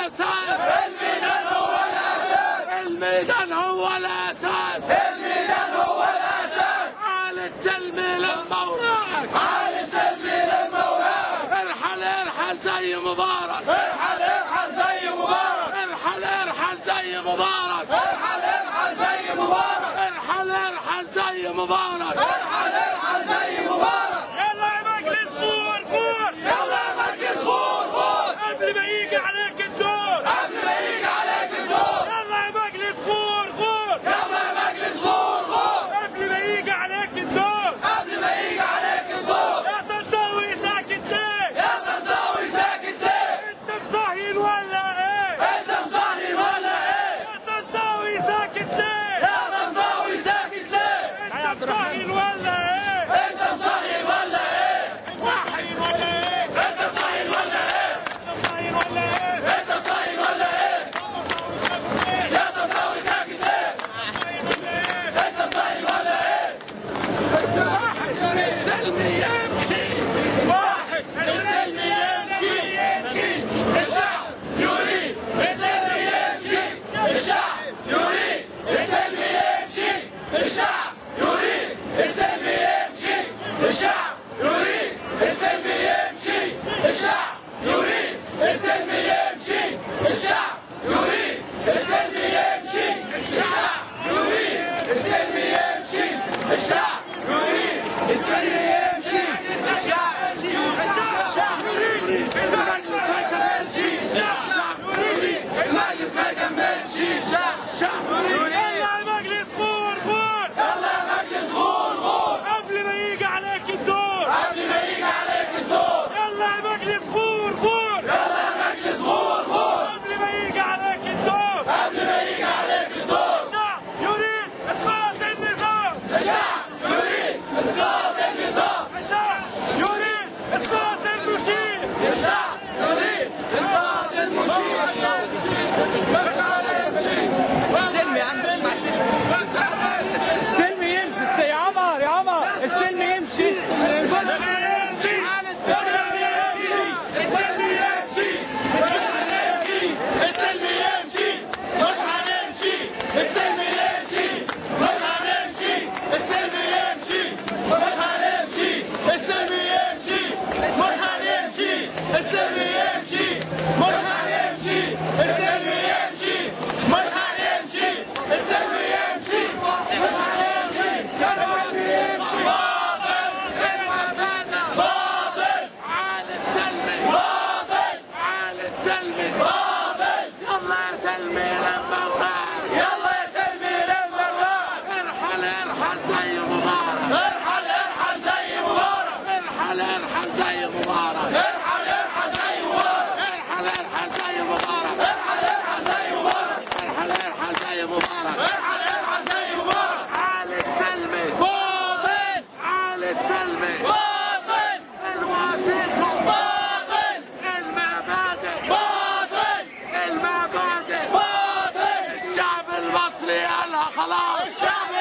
الأساس، الميدان هو الأساس، الميدان هو الأساس، الميدان هو الأساس. على السلم لما وراك، على السلم لما وراك. ارحل ارحل زي مبارك، ارحل ارحل زي مبارك، ارحل ارحل زي مبارك، ارحل ارحل زي مبارك، ارحل ارحل زي مبارك، ارحل ارحل زي مبارك. يلا يا مجلس غور غور، يلا يا مجلس غور غور، قبل ما يجي عليك الدور، قبل ما يجي عليك الدور. يلا يا مجلس غور غور، يلا يا مجلس غور غور، قبل ما يجي عليك الدور، قبل ما يجي عليك الدور. يا تنطوي ساكت ليه؟ يا تنطوي ساكت ليه؟ انت مصهين ولا ايه؟ انت مصهين ولا ايه؟ يا تنطوي ساكت ليه؟ يا تنطوي ساكت ليه؟ انت مصهين ولا ايه؟ انت مصهين ولا ايه؟ واحد ولا ايه؟ انت مصهين ولا ايه؟ انت مصهين ولا ايه؟ انت مصهين ولا ايه؟ يا تنطوي ساكت ليه؟ انت مصهين ولا ايه؟ واحد السلم يمشي، واحد السلم يمشي، الشعب يريد السلم يمشي، الشعب يريد السلم يمشي، الشعب يريد السلم يمشي، الشعب يريد السلم يمشي، الشعب يريد السلم يمشي، الشعب يريد السلم يمشي، الشعب يريد السلم يمشي، الشعب يريد السلم يمشي، الشعب المجلس ما يكملش. يلا يا مجلس غور غور، يلا يا مجلس غور غور، قبل ما يجي عليك الدور، قبل ما يجي عليك الدور. يلا يا مجلس غور غور، يلا يا مجلس غور غور، قبل ما يجي عليك الدور، قبل ما يجي عليك الدور. الشعب يريد اسقاط النظام، الشعب يريد اسقاط النظام، الشعب يريد اسقاط المشير، الشعب يريد اسقاط المشير. السلم يا عم، اسمع السلم يمشي. يا عمر يا عمر، السلم يمشي. خلاص الشعب